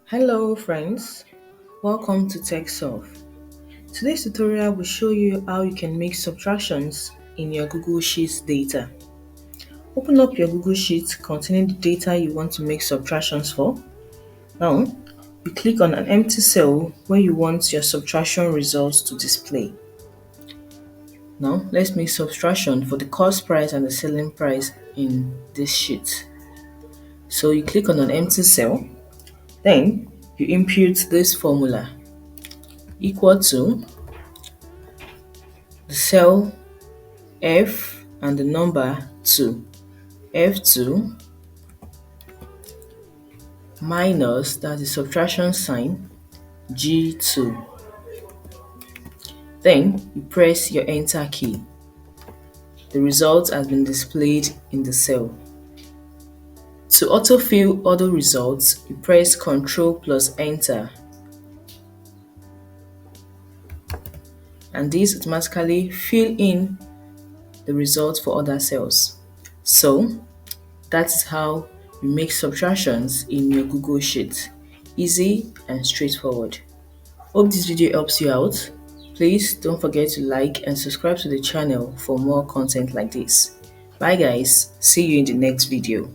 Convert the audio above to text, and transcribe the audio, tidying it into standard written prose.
Hello friends, welcome to TechSolve. Today's tutorial will show you how you can make subtractions in your Google Sheets data. Open up your Google Sheet containing the data you want to make subtractions for. Now, you click on an empty cell where you want your subtraction results to display. Now, let's make subtraction for the cost price and the selling price in this sheet. So you click on an empty cell, then you input this formula equal to the cell F and the number 2. F2 minus, that's the subtraction sign, G2. Then you press your enter key. The result has been displayed in the cell. To autofill all the results, you press Ctrl plus enter. And this automatically fill in the results for other cells. So that's how you make subtractions in your Google Sheet. Easy and straightforward. Hope this video helps you out. Please don't forget to like and subscribe to the channel for more content like this. Bye guys, see you in the next video.